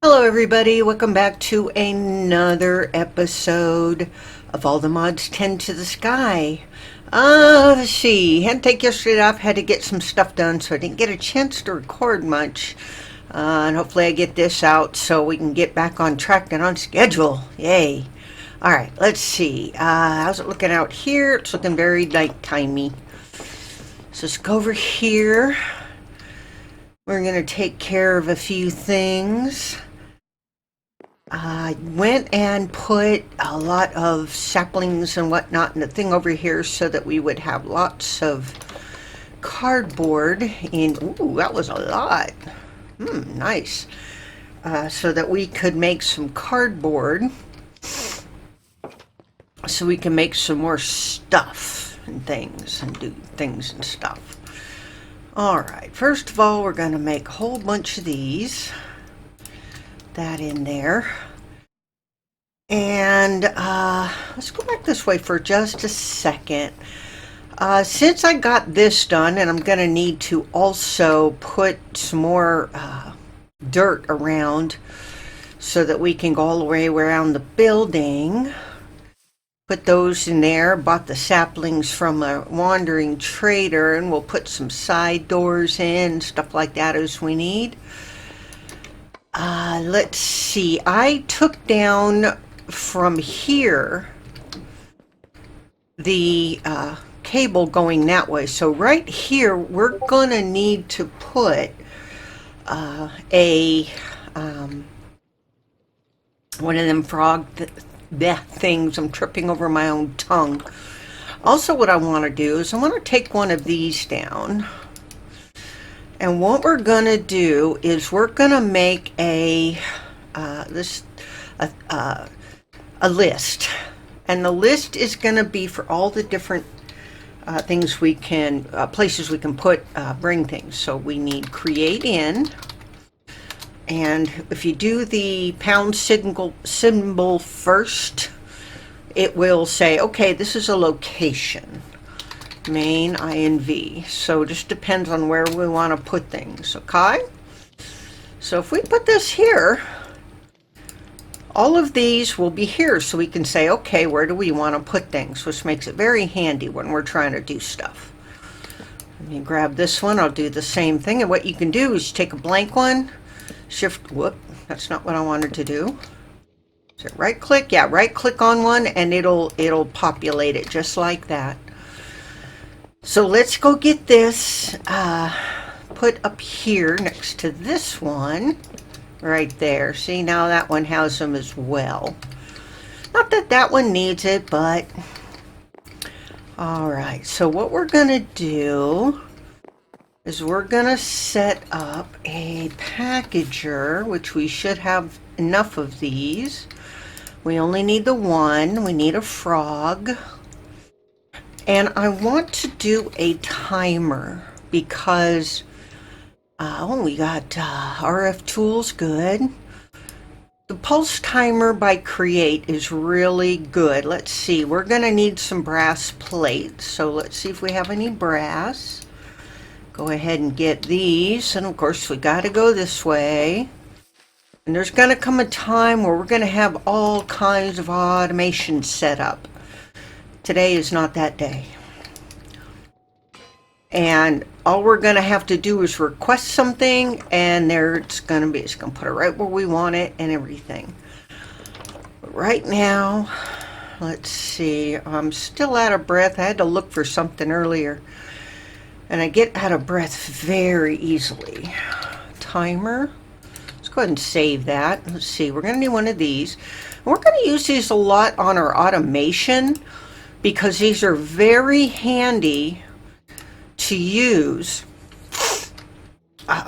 Hello everybody, welcome back to another episode of All the Mods Tend to the Sky. Let's see, had to take yesterday off, had to get some stuff done, so I didn't get a chance to record much. And hopefully I get this out so we can get back on track and on schedule. Yay. Alright, let's see. How's it looking out here? It's looking very nightimey. So let's go over here. We're going to take care of a few things. I went and put a lot of saplings and whatnot in the thing over here so that we would have lots of cardboard in. Ooh, that was a lot. Nice. So that we could make some cardboard so we can make some more stuff and things and do things and stuff. Alright, first of all, we're going to make a whole bunch of these. That in there. And let's go back this way for just a second. Since I got this done, and I'm going to need to also put some more dirt around so that we can go all the way around the building. Put those in there. Bought the saplings from a wandering trader, and we'll put some side doors in, stuff like that as we need. Let's see. I took down from here the cable going that way. So right here, we're going to need to put one of them frog things. I'm tripping over my own tongue. Also, what I want to do is I want to take one of these down. And what we're going to do is we're going to make a list. And the list is going to be for all the different things we can, places we can put, bring things. So we need create in. And if you do the pound symbol first, it will say, okay, this is a location. Main INV. So it just depends on where we want to put things. Okay? So if we put this here, all of these will be here, so we can say, okay, where do we want to put things, which makes it very handy when we're trying to do stuff. Let me grab this one. I'll do the same thing, and what you can do is take a blank one, shift, whoop, that's not what I wanted to do. So right click, yeah, right click on one, and it'll populate it just like that. So let's go get this put up here next to this one right there. See, now that one has them as well. Not that that one needs it, but all right. So what we're going to do is we're going to set up a packager, which we should have enough of these. We only need the one. We need a frog. And I want to do a timer because, we got RF tools, good. The pulse timer by Create is really good. Let's see, we're going to need some brass plates. So let's see if we have any brass. Go ahead and get these. And of course, we got to go this way. And there's going to come a time where we're going to have all kinds of automation set up. Today is not that day. And all we're going to have to do is request something, and there it's going to be. It's going to put it right where we want it and everything. But right now, let's see. I'm still out of breath. I had to look for something earlier. And I get out of breath very easily. Timer. Let's go ahead and save that. Let's see. We're going to need one of these. And we're going to use these a lot on our automation, because these are very handy to use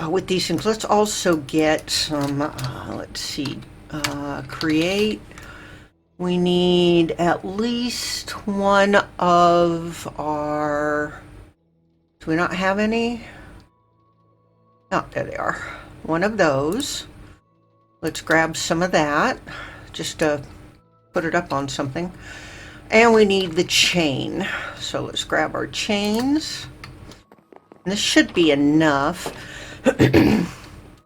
with these things. Let's also get some, let's see, create. We need at least one of our, do we not have any? Oh, there they are. One of those. Let's grab some of that just to put it up on something. And we need the chain. So let's grab our chains. And this should be enough.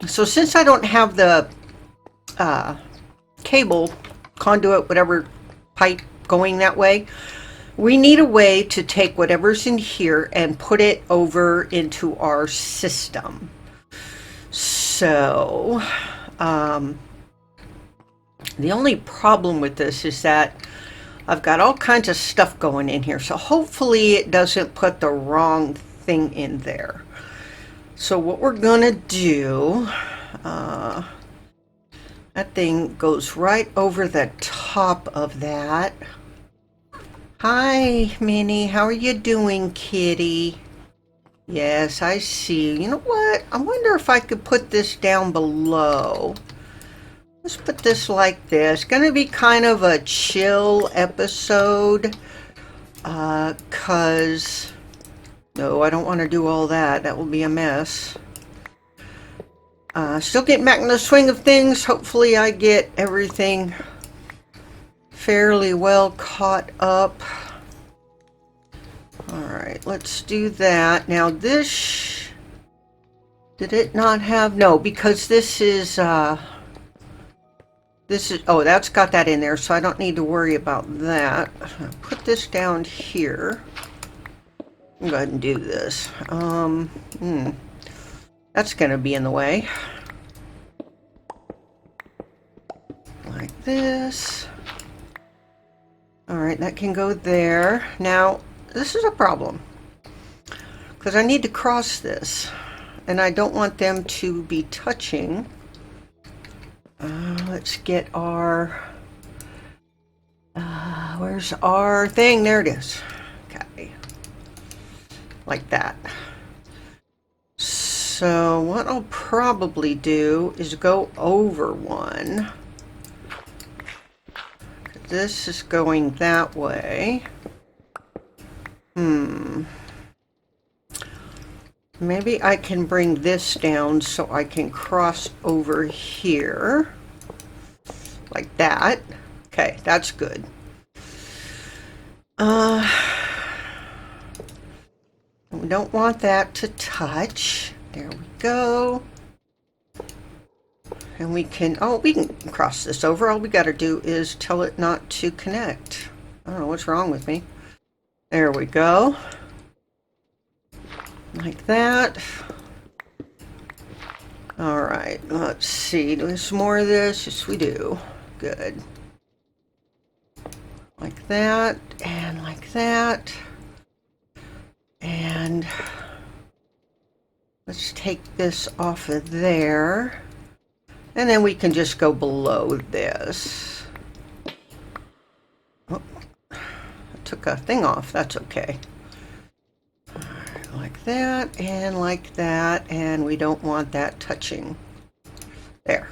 So since I don't have the cable, conduit, whatever pipe going that way, we need a way to take whatever's in here and put it over into our system. So, the only problem with this is that I've got all kinds of stuff going in here, so hopefully it doesn't put the wrong thing in there. So what we're gonna do, that thing goes right over the top of that. Hi, Minnie, how are you doing, kitty? Yes, I see you. You know what? I wonder if I could put this down below. Let's put this like this. Gonna be kind of a chill episode. Cause no, I don't want to do all that. That will be a mess. Still getting back in the swing of things. Hopefully I get everything fairly well caught up. Alright, let's do that. Now this, did it not have, no, because this is, oh, that's got that in there, so I don't need to worry about that. Put this down here. I'll go ahead and do this. That's going to be in the way. Like this. Alright, that can go there. Now, this is a problem. Because I need to cross this. And I don't want them to be touching. Let's get our... where's our thing? There it is. Okay. Like that. So what I'll probably do is go over one. This is going that way. Maybe I can bring this down so I can cross over here. Like that. Okay, that's good. We don't want that to touch. There we go. And we can, oh, we can cross this over. All we got to do is tell it not to connect. I don't know what's wrong with me. There we go. Like that. All right, let's see. Do we have some more of this? Yes, we do. Good. Like that, and like that. And let's take this off of there. And then we can just go below this. Oh, I took a thing off. That's okay. All right, like that, and we don't want that touching. There.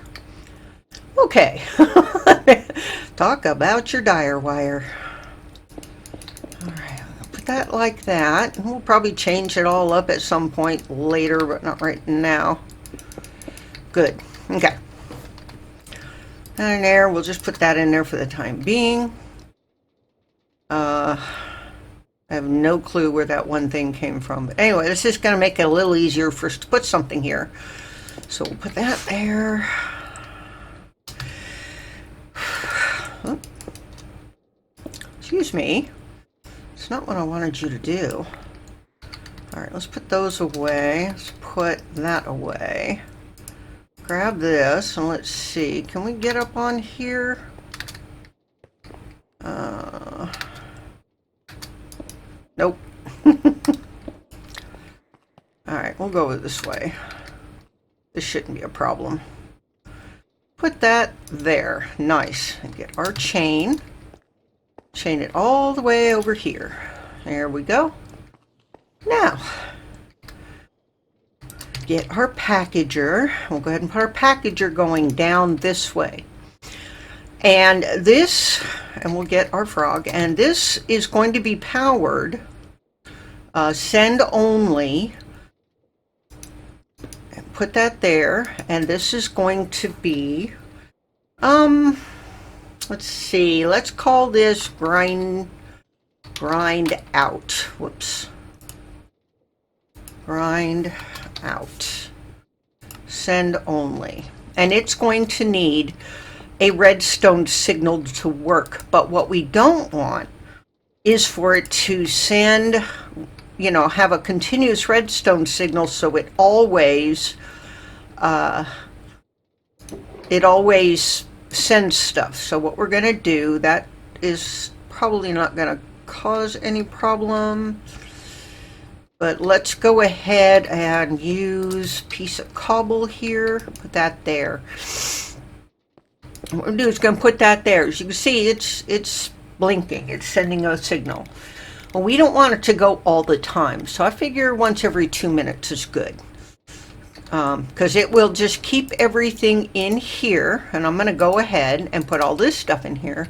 Okay. Talk about your dire wire. All right, I'll put that like that. We'll probably change it all up at some point later, but not right now. Good. Okay. And there, we'll just put that in there for the time being. I have no clue where that one thing came from. But anyway, this is going to make it a little easier for us to put something here. So we'll put that there. Oh. Excuse me. It's not what I wanted you to do. All right, let's put those away. Let's put that away. Grab this and let's see. Can we get up on here? Nope. Alright, we'll go this way. This shouldn't be a problem. Put that there. Nice. And get our chain. Chain it all the way over here. There we go. Now, get our packager. We'll go ahead and put our packager going down this way. And this, and we'll get our frog, and this is going to be powered send only. And put that there, and this is going to be, let's see, let's call this grind out. Whoops. Grind out. Send only. and it's going to need a redstone signal to work. But what we don't want is for it to send, have a continuous redstone signal, so it always sends stuff. So what we're going to do, that is probably not going to cause any problem, but let's go ahead and use a piece of cobble here, put that there. What we're going to do is going to put that there. As you can see, it's blinking, it's sending a signal. Well, we don't want it to go all the time, so I figure once every 2 minutes is good. Because it will just keep everything in here, and I'm going to go ahead and put all this stuff in here,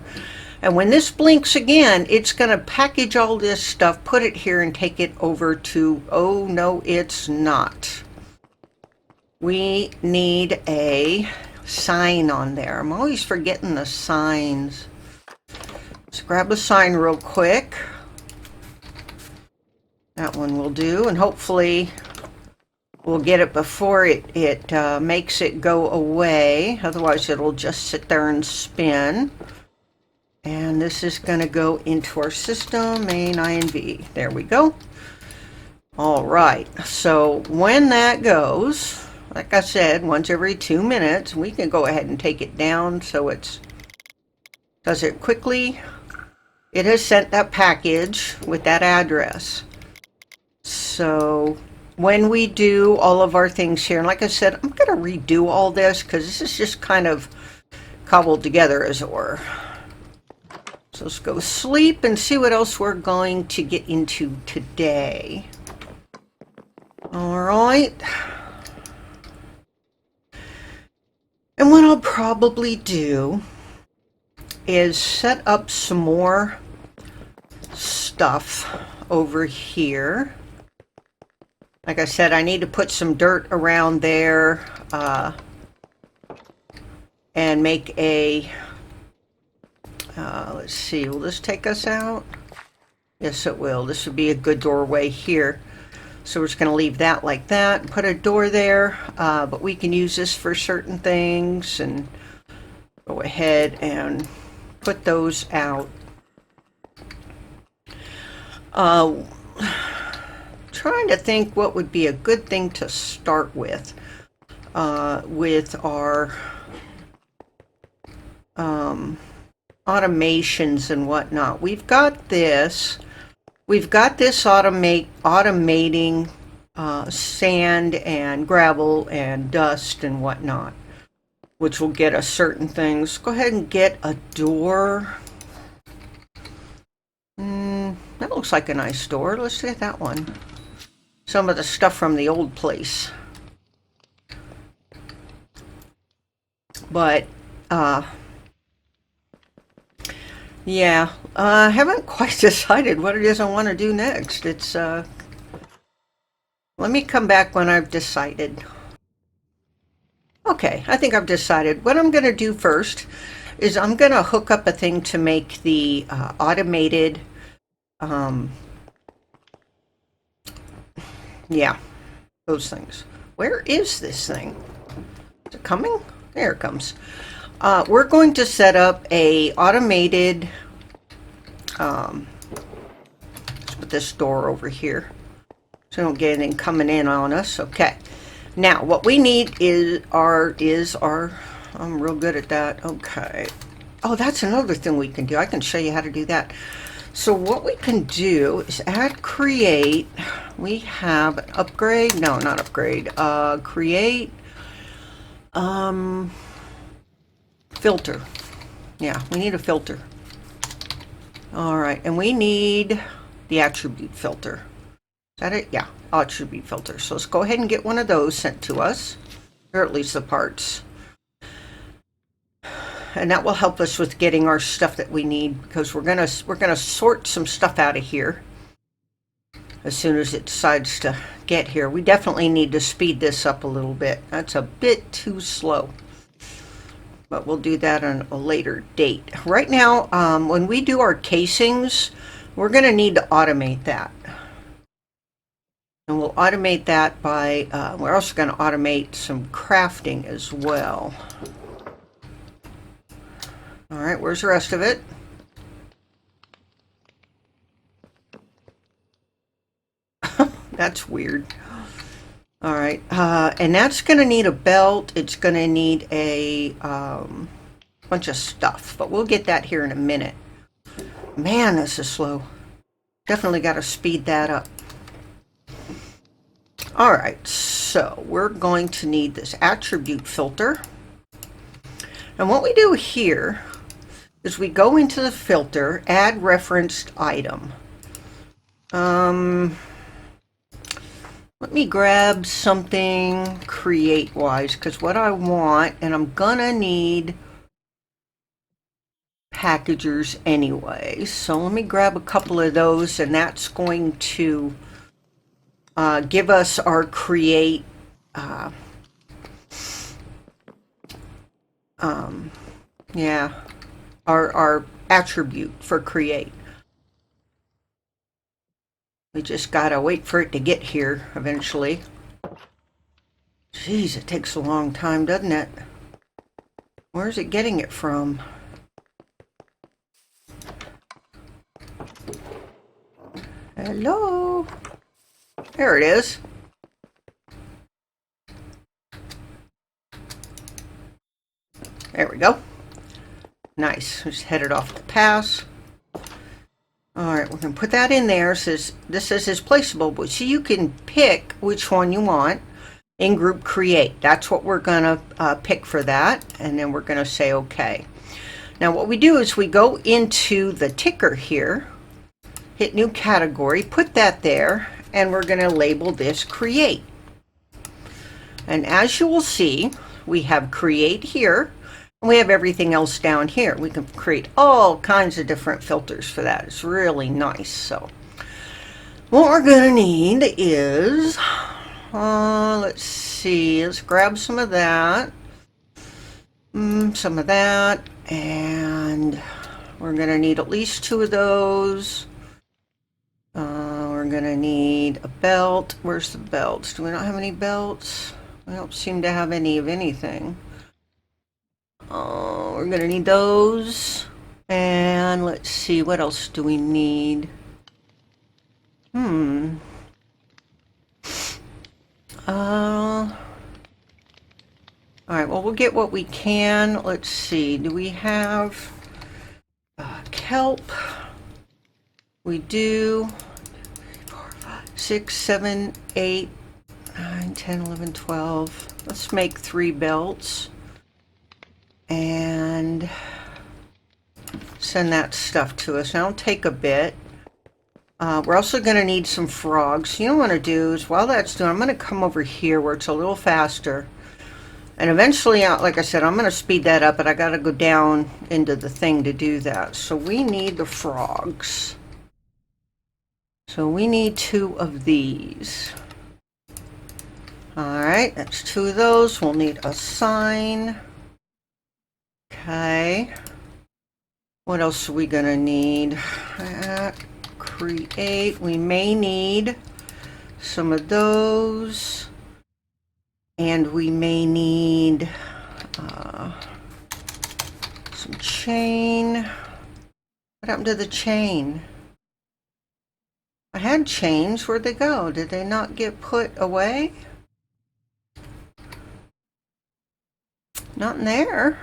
and when this blinks again, it's going to package all this stuff, put it here, and take it over to, oh no it's not, we need a sign on there. I'm always forgetting the signs. Let's grab a sign real quick. That one will do, and hopefully we'll get it before it makes it go away. Otherwise, it'll just sit there and spin. And this is going to go into our system, main INV. There we go. All right. So when that goes, like I said, once every 2 minutes, we can go ahead and take it down so it does it quickly. It has sent that package with that address. So when we do all of our things here, and like I said, I'm going to redo all this because this is just kind of cobbled together, as it were. So let's go sleep and see what else we're going to get into today. All right. And what I'll probably do is set up some more stuff over here. Like I said, I need to put some dirt around there and make a, let's see, will this take us out? Yes, it will. This would be a good doorway here. So we're just going to leave that like that, put a door there, but we can use this for certain things, and go ahead and put those out. Trying to think what would be a good thing to start with our automations and whatnot. We've got this automating sand and gravel and dust and whatnot, which will get us certain things. Go ahead and get a door. That looks like a nice door. Let's get that one. Some of the stuff from the old place. But, yeah, I haven't quite decided what it is I want to do next. It's, let me come back when I've decided. Okay, I think I've decided. What I'm going to do first is I'm going to hook up a thing to make the automated, yeah, those things. Where is this thing? Is it coming? There it comes. We're going to set up a automated, let's put this door over here so we don't get anything coming in on us. Okay. Now, what we need is our, I'm real good at that. Okay. Oh, that's another thing we can do. I can show you how to do that. So what we can do is add create. We have an upgrade. No, not upgrade. Create. Filter. Yeah, we need a filter. All right, and we need the attribute filter. Is that it? Yeah, attribute filter. So let's go ahead and get one of those sent to us, or at least the parts. And that will help us with getting our stuff that we need, because we're gonna sort some stuff out of here as soon as it decides to get here. We definitely need to speed this up a little bit. That's a bit too slow, but we'll do that on a later date. Right now, when we do our casings, we're gonna need to automate that. And we'll automate that by, we're also going to automate some crafting as well. All right, where's the rest of it? That's weird. All right, and that's going to need a belt. It's going to need a bunch of stuff, but we'll get that here in a minute. Man, this is slow. Definitely got to speed that up. All right, so we're going to need this attribute filter. And what we do here is we go into the filter, add referenced item. Let me grab something create-wise, because what I want, and I'm gonna need packagers anyway. So let me grab a couple of those, and that's going to give us our create yeah, our attribute for create. We just gotta wait for it to get here eventually. Jeez, it takes a long time, doesn't it? Where's it getting it from? Hello? There it is. There we go. Nice. Just headed off the pass. Alright, we're going to put that in there. This says is placeable, but so you can pick which one you want. In group create. That's what we're going to pick for that. And then we're going to say OK. Now what we do is we go into the ticker here, hit new category, put that there, and we're going to label this create. And as you will see, we have create here. We have everything else down here. We can create all kinds of different filters for that. It's really nice. So what we're going to need is, let's see, let's grab some of that, and we're going to need at least 2 of those. We're going to need a belt. Where's the belts? Do we not have any belts? We don't seem to have any of anything. We're going to need those. And let's see, what else do we need? All right, well, we'll get what we can. Let's see, do we have kelp? We do. 6, 7, 8, 9, 10, 11, 12. Let's make 3 belts. And send that stuff to us. Now it'll take a bit. We're also going to need some frogs. You know what I want to do is while that's doing, I'm going to come over here where it's a little faster. And eventually, like I said, I'm going to speed that up, but I got to go down into the thing to do that. So we need the frogs. So we need 2 of these. All right, that's 2 of those. We'll need a sign. Okay. What else are we going to need? Create. We may need some of those. And we may need some chain. What happened to the chain? I had chains. Where'd they go? Did they not get put away? Not in there.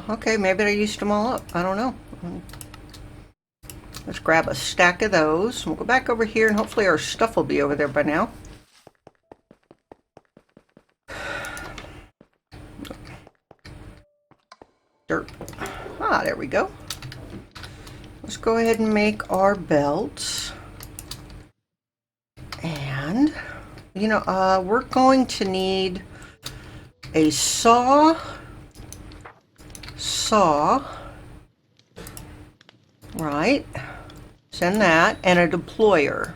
Okay, maybe I used them all up. I don't know. Let's grab a stack of those. We'll go back over here and hopefully our stuff will be over there by now. Dirt. Ah, there we go. Let's go ahead and make our belts. And, you know, we're going to need a saw, right? Send that, and a deployer.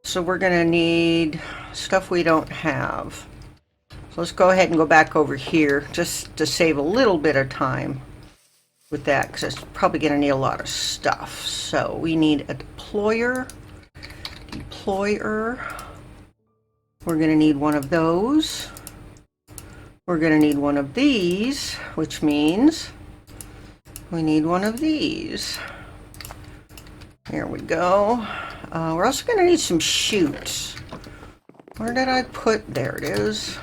So we're going to need stuff we don't have. So let's go ahead and go back over here just to save a little bit of time. with that because it's probably going to need a lot of stuff. So we need a deployer. We're going to need one of those. We're going to need one of these, which means we need one of these. Here we go. We're also going to need some chutes. Where did I put? There it is.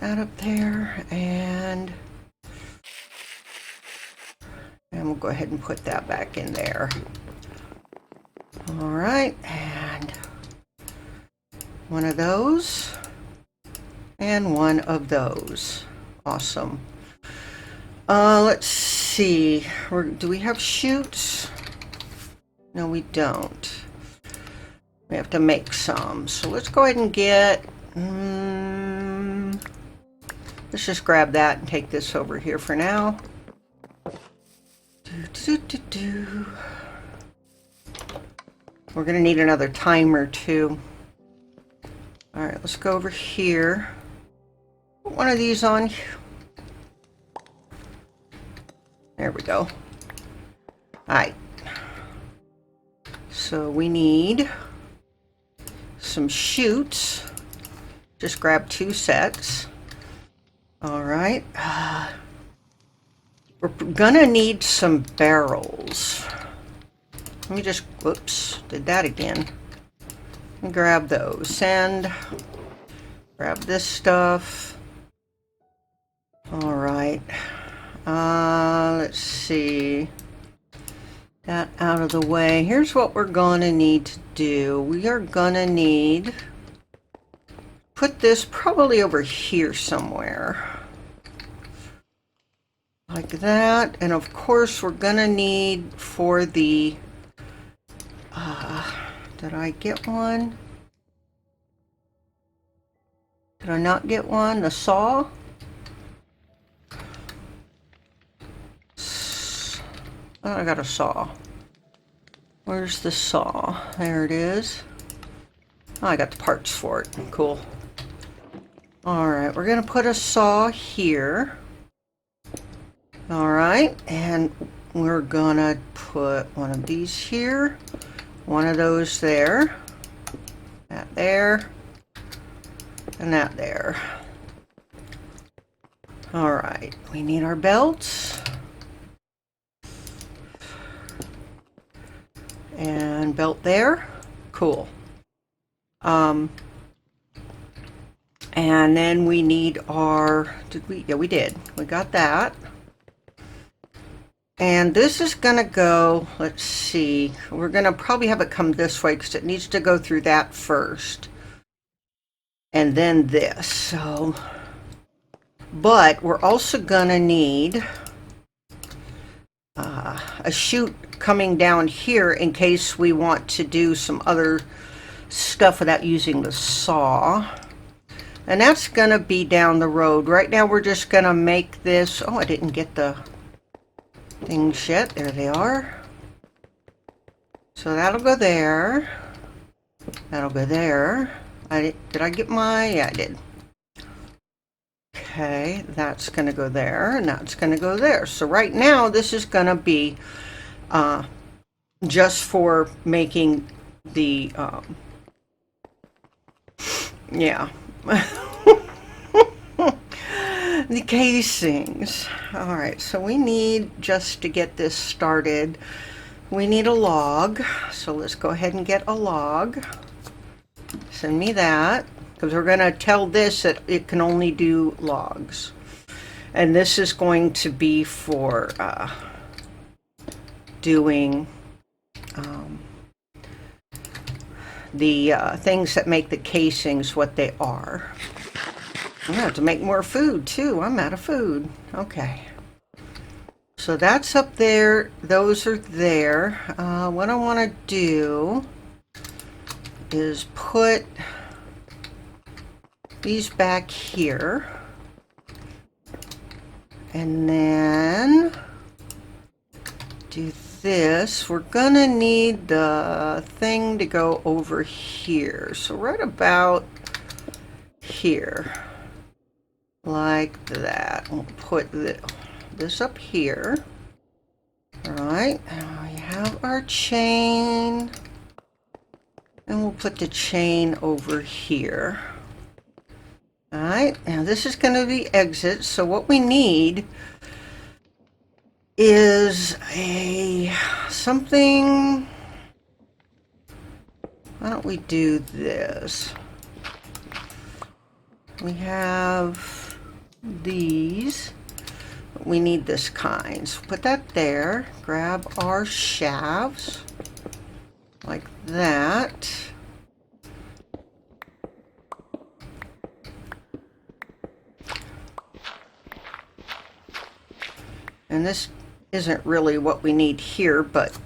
That up there, and we'll go ahead and put that back in there. All right, and one of those, and one of those. Awesome. Let's see. Do we have chutes? No, we don't. We have to make some. So let's go ahead and get... let's just grab that and take this over here for now. We're going to need another timer too. All right, let's go over here. Put one of these on. There we go. All right. So we need some chutes. Just grab 2 sets. All right. We're gonna need some barrels. Let me just, whoops, did that again. And grab those and grab this stuff. All right. Let's see. That out of the way. Here's what we're gonna need to do. We are gonna need, put this probably over here somewhere. Like that. And of course we're gonna need for the, did I get one? Did I not get one? The saw? Oh, I got a saw. Where's the saw? There it is. Oh, I got the parts for it. Cool. Alright, we're going to put a saw here. Alright, and we're going to put one of these here. One of those there. That there. And that there. Alright, we need our belts. And belt there. Cool. And then we need our, did we? Yeah, we did. We got that. And this is gonna go, let's see, we're gonna probably have it come this way because it needs to go through that first. And then this, so. But we're also gonna need a chute coming down here in case we want to do some other stuff without using the saw. And that's gonna be down the road. Right now we're just gonna make this, oh, I didn't get the things yet. There they are. So that'll go there. That'll go there. Did I get my, yeah, I did. Okay, that's gonna go there, and that's gonna go there. So right now this is gonna be just for making the yeah. The casings. All right, so we need, just to get this started, we need a log. So let's go ahead and get a log. Send me that, because we're going to tell this that it can only do logs. And this is going to be for doing the things that make the casings what they are. I'm gonna have to make more food too. I'm out of food. Okay. So that's up there. Those are there. What I want to do is put these back here. And then do this. We're gonna need the thing to go over here. So right about here. Like that. We'll put this up here. All right, now we have our chain, and we'll put the chain over here. All right, now this is going to be exit, so what we need is something. Why don't we do this? We have these. We need this kind. So put that there. Grab our shafts like that. And this isn't really what we need here, but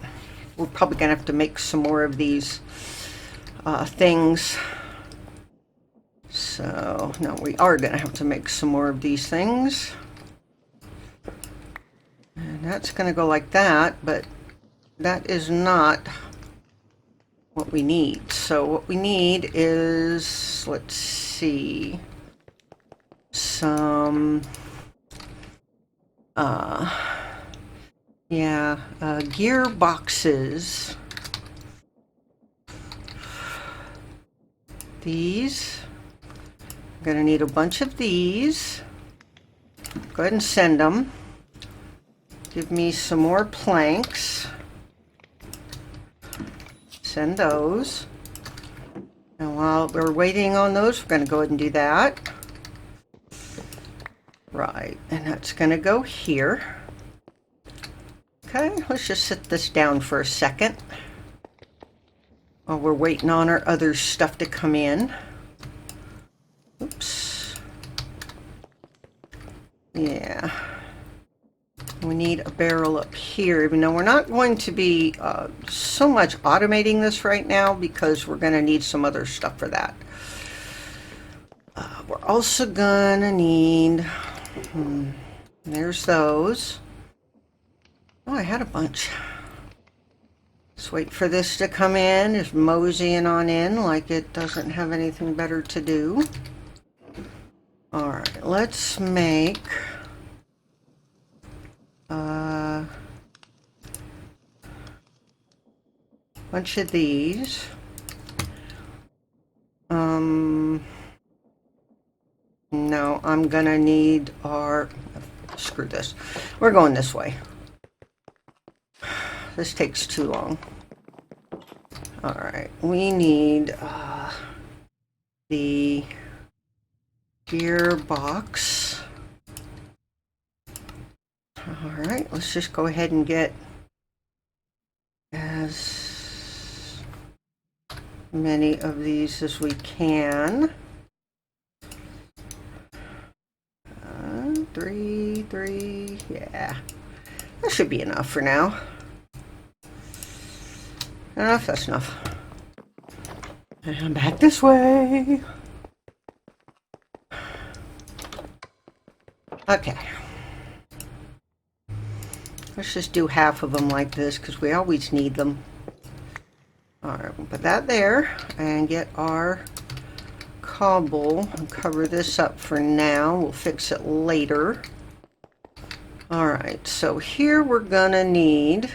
we're probably going to have to make some more of these things. So, no, we are going to have to make some more of these things. And that's going to go like that, but that is not what we need. So what we need is, let's see, some, gear boxes. These. I'm going to need a bunch of these. Go ahead and send them. Give me some more planks. Send those. And while we're waiting on those, we're going to go ahead and do that. Right, and that's going to go here. Okay, let's just sit this down for a second while we're waiting on our other stuff to come in. Oops. Yeah. We need a barrel up here, even though we're not going to be so much automating this right now because we're going to need some other stuff for that. We're also going to need, there's those. Oh, I had a bunch. Let's wait for this to come in. Just moseying on in like it doesn't have anything better to do. All right, let's make a bunch of these. No, I'm gonna need our, screw this. We're going this way. This takes too long. All right, we need the gearbox. All right, let's just go ahead and get as many of these as we can. 3, yeah. That should be enough for now. Enough, that's enough. And back this way. Okay. Let's just do half of them like this because we always need them. Alright, we'll put that there and get our cobble and cover this up for now. We'll fix it later. Alright, so here we're gonna need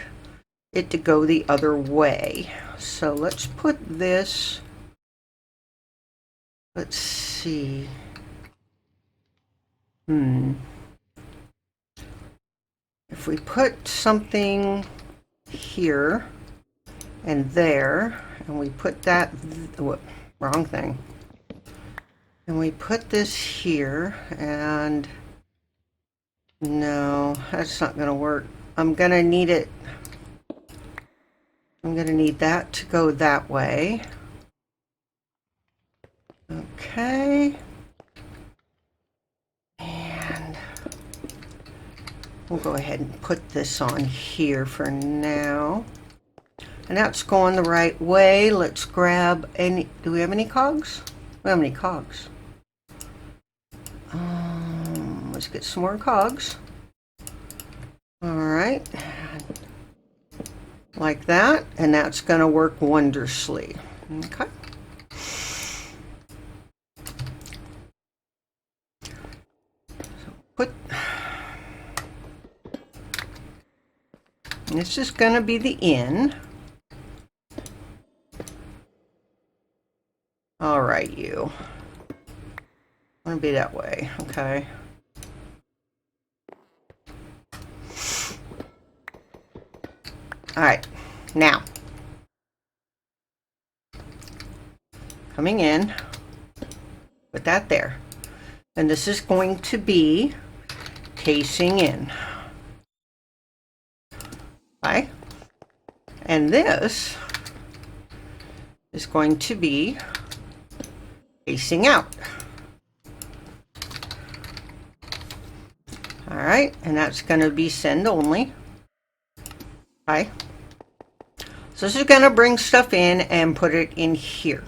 it to go the other way. So let's put this, let's see. If we put something here and there, and we put that, wrong thing. And we put this here, and no, that's not gonna work. I'm gonna need it, I'm gonna need that to go that way. Okay. And we'll go ahead and put this on here for now. And that's going the right way. Let's grab any, do we have any cogs? We don't have any cogs. Let's get some more cogs. All right. Like that, and that's going to work wondrously. Okay. So put This is going to be the in. All right, you. Want to be that way, okay. All right, now. Coming in, put that there. And this is going to be casing in. Okay. And this is going to be facing out. All right, and that's going to be send only. Okay. So this is going to bring stuff in and put it in here.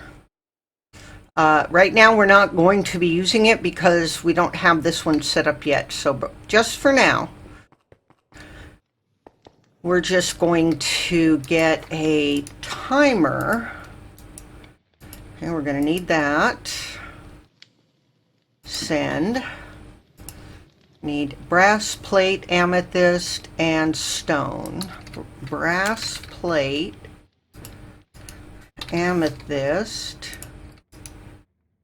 Right now we're not going to be using it because we don't have this one set up yet. So just for now, we're just going to get a timer. And we're going to need that. Send. Need brass plate, amethyst, and stone. Brass plate, amethyst,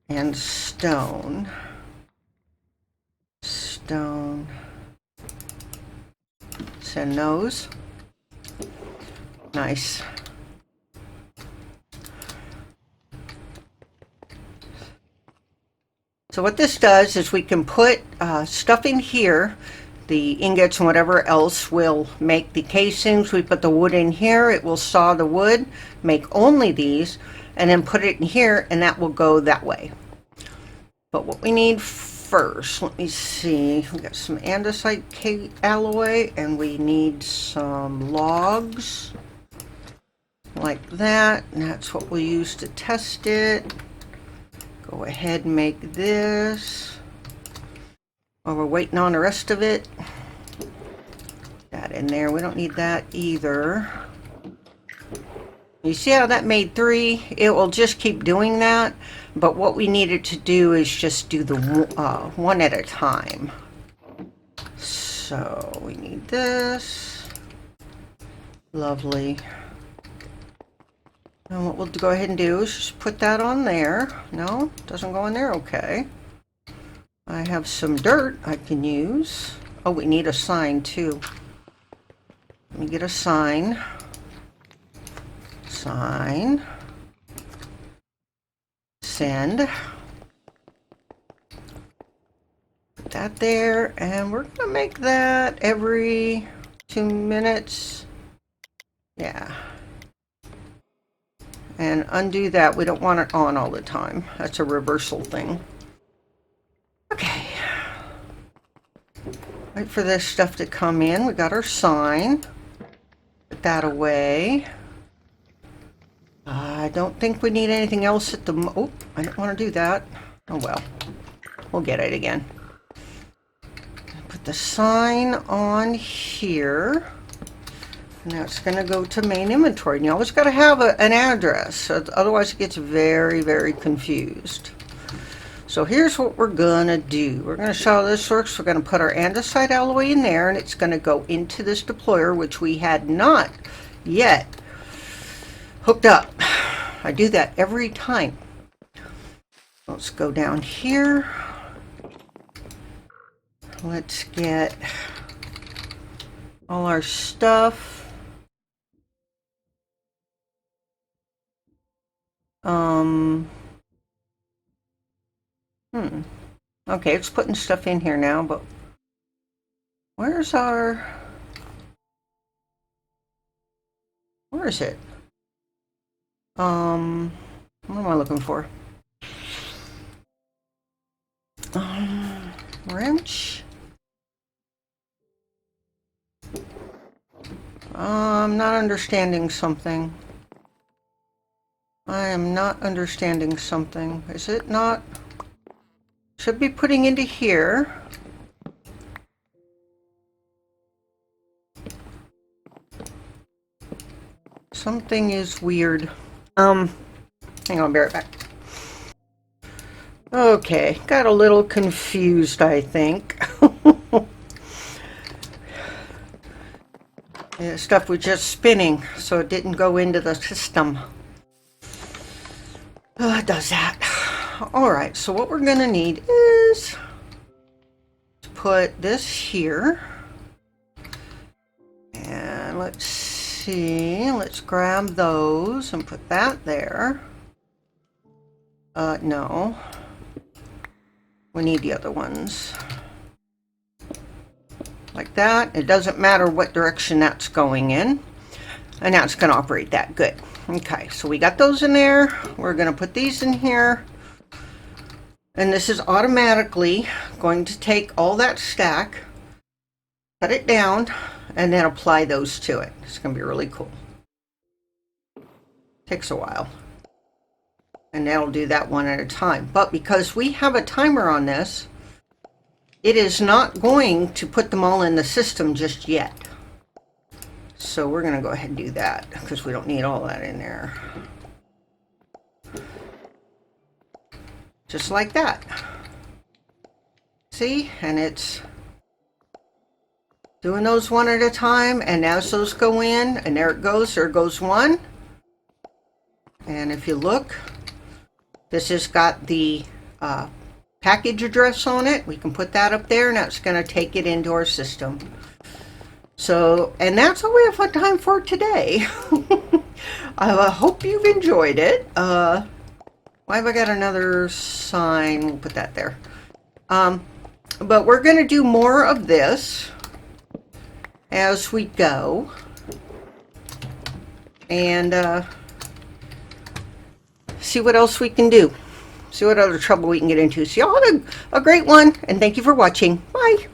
and stone. Stone. Send those. Nice. So what this does is we can put stuff in here. The ingots and whatever else will make the casings. We put the wood in here. It will saw the wood, make only these, and then put it in here, and that will go that way. But what we need first, let me see. We got some andesite alloy, and we need some logs like that. And that's what we'll use to test it. Go ahead and make this. While we're waiting on the rest of it. That in there. We don't need that either. You see how that made 3? It will just keep doing that. But what we needed to do is just do the one at a time. So we need this. Lovely. And what we'll go ahead and do is just put that on there. No, doesn't go on there. Okay. I have some dirt I can use. Oh, we need a sign too. Let me get a sign. Sign. Send. Put that there, and we're gonna make that every 2 minutes. Yeah. And undo that. We don't want it on all the time. That's a reversal thing. Okay. Wait for this stuff to come in. We got our sign. Put that away. I don't think we need anything else at the oh, I don't want to do that. Oh well. We'll get it again. Put the sign on here. Now it's going to go to main inventory. And you always got to have an address, otherwise it gets very, very confused. So here's what we're going to do. We're going to show how this works. We're going to put our andesite alloy in there, and it's going to go into this deployer, which we had not yet hooked up. I do that every time. Let's go down here. Let's get all our stuff. Okay, it's putting stuff in here now, but where's our... Where is it? What am I looking for? Wrench? I'm not understanding something. I am not understanding something. Is it not? Should be putting into here. Something is weird. Hang on, I'll be right back. Okay, got a little confused, I think. The stuff was just spinning, so it didn't go into the system. It does that. All right, so what we're going to need is to put this here. And let's see, let's grab those and put that there. No. We need the other ones. Like that. It doesn't matter what direction that's going in. And now it's going to operate that. Good. Okay, so we got those in there. We're going to put these in here. And this is automatically going to take all that stack, cut it down, and then apply those to it. It's going to be really cool. Takes a while. And that'll do that one at a time. But because we have a timer on this, it is not going to put them all in the system just yet. So we're going to go ahead and do that because we don't need all that in there. Just like that. See? And it's doing those one at a time. And as those go in, and there it goes. There goes one. And if you look, this has got the package address on it. We can put that up there, and that's going to take it into our system. So, and that's all we have time for today. I hope you've enjoyed it. Why have I got another sign? We'll put that there. But we're going to do more of this as we go. And see what else we can do. See what other trouble we can get into. So y'all have a great one, and thank you for watching. Bye.